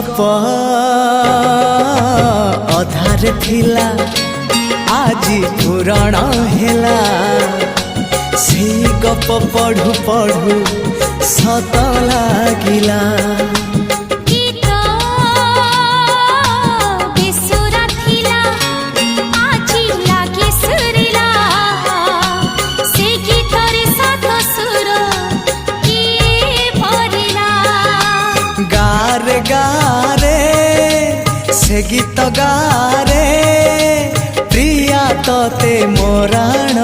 गप अधार थिला आजी पुराण हेला से गप पढ़ु पढ़ु सत लागिला गारे गारे से गीत गारे प्रिया तोते मोराण